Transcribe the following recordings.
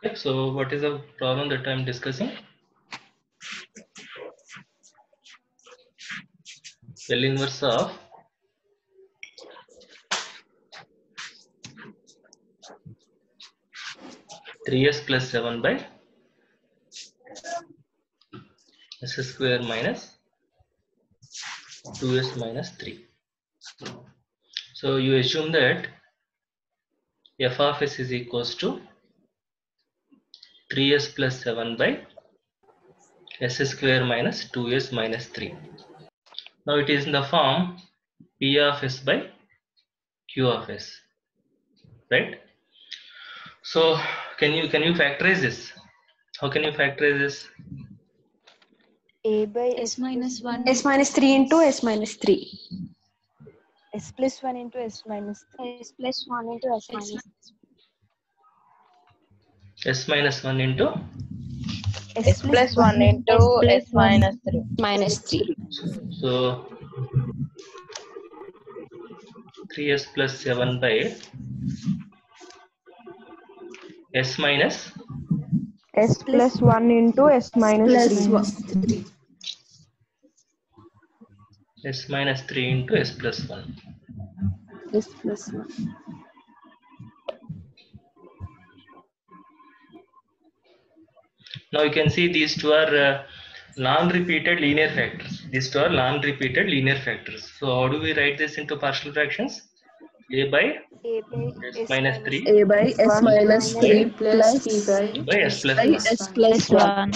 Okay, so what is the problem that I'm discussing? L inverse of three s plus 7 by s square minus 2s minus 3. So you assume that f of s is equals to 3s plus 7 by s square minus 2s minus 3. Now it is in the form p of s by q of s, right? So can you factorize this? How can you factorize this? A by S minus 1. S minus 3 into S minus 3. S plus 1 into S minus 3. S plus 1 into S minus S minus 1 into S plus 1 into S minus 3. Minus 3. so 3s plus 7 by s minus S plus 1 into S minus 3. s minus 3 into s plus 1. S plus 1. Now you can see these two are non-repeated linear factors. These two are non-repeated linear factors. So how do we write this into partial fractions? A by A by s minus 3 A by S minus 3 plus by s plus by 1. S plus 1.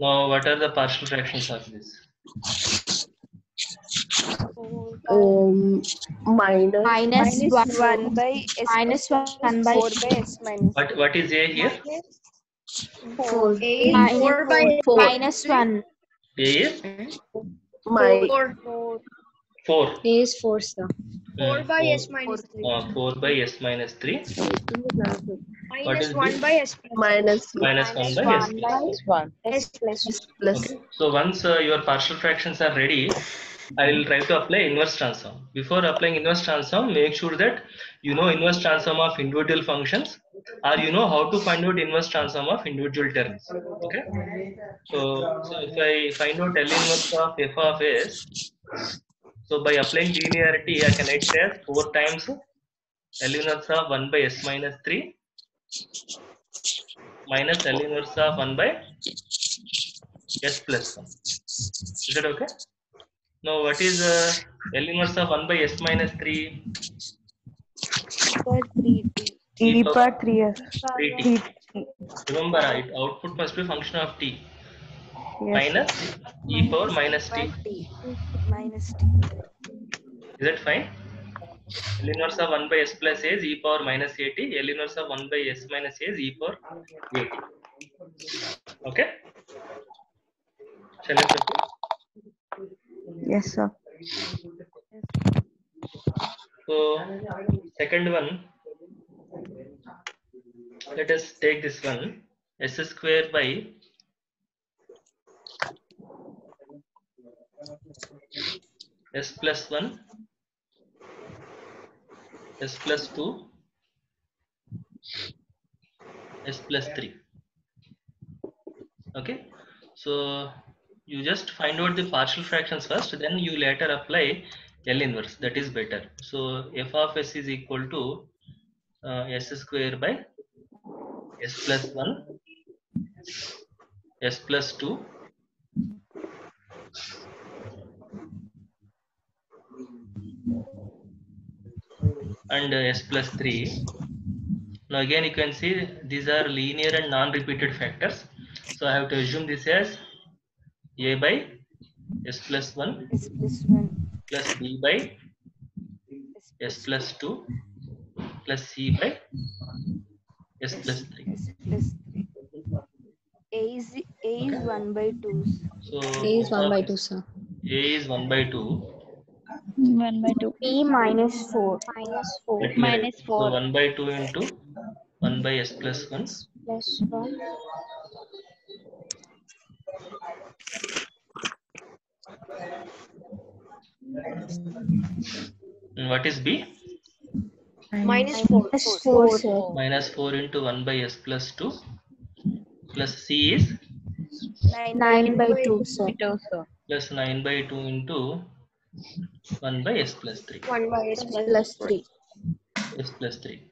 Now what are the partial fractions of this? minus 1 by S minus plus 1 by 4 by S minus What is A here? 4. minus 1. A is My 4. A is 4, sir. 4 by s minus 3. 4 by s minus 3. What is Minus 1 this? by S minus Minus 1 by s plus 1. S plus 1. S plus Okay. So once your partial fractions are ready, I will try to apply inverse transform. Before applying inverse transform, make sure that you know inverse transform of individual functions, or you know how to find out inverse transform of individual terms. Okay. So if I find out L inverse of f of s, so by applying linearity, I can write it as 4 times L inverse of 1 by s minus 3 minus L inverse of 1 by s plus 1. Is that okay? Now what is L inverse of 1 by s minus 3? E power 3s. 3t. Remember, output must be function of t minus e power minus t. Minus t. Is that fine? L inverse of 1 by s plus a is e power minus at. L inverse of 1 by s minus a is e power at. Okay? Shall I proceed? Yes, sir. So, second one, let us take this one, s square by s plus 1, s plus 2, s plus 3. Okay, so you just find out the partial fractions first, then you later apply L inverse. That is better. So f of s is equal to s square by s plus 1, s plus 2, and s plus 3. Now again you can see these are linear and non-repeated factors. So I have to assume this as a by s plus 1 S plus 1. plus b by s plus 2 plus c by s plus 3. S plus 3. A is 1 by 2. So A is 1 by 2, sir. A is 1 by 2. 1 by 2. E minus 4. Minus 4. Let me write. Minus So 4. 1 by 2 into 1 by s plus 1. Plus 1. And what is B? Minus 4. Minus 4, sir. Minus 4 into 1 by s plus 2. plus C is 9 by 2, sir. plus 9 by 2 into 1 by S plus 3. 1 by S Plus 3. S plus 3.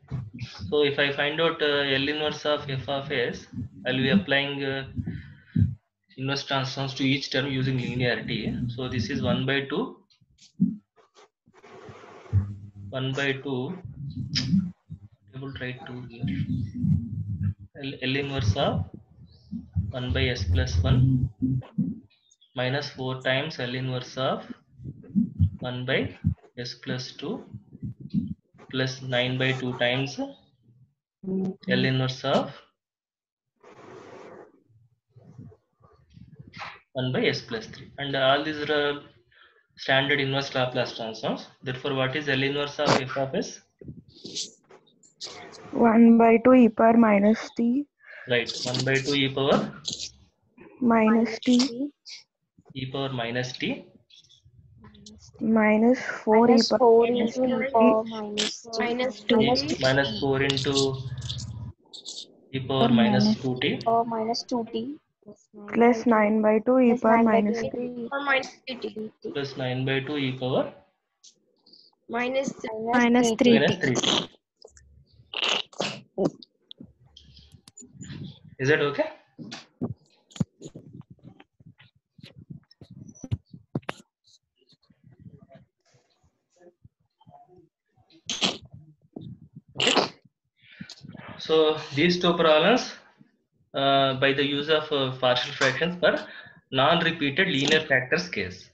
So if I find out L inverse of f of s, I will be applying inverse transforms to each term using linearity. So this is 1 by 2. 1 by 2. I will write 2 here. L inverse of 1 by s plus 1 minus 4 times L inverse of 1 by s plus 2 plus 9 by 2 times L inverse of 1 by s plus 3. And all these are standard inverse Laplace transforms. Therefore, what is L inverse of f of s? 1 by 2 e power minus t Right, 1 by 2 e power minus t minus t minus 4 e power 4 into e power minus 2. minus 4 into e power minus 2t Or minus 2t. plus 9 by 2 e power minus t or minus 3t plus 9 by 2 e power minus Minus 3t. minus 3t. Is that okay? Okay. So these two problems by the use of partial fractions for non-repeated linear factors case.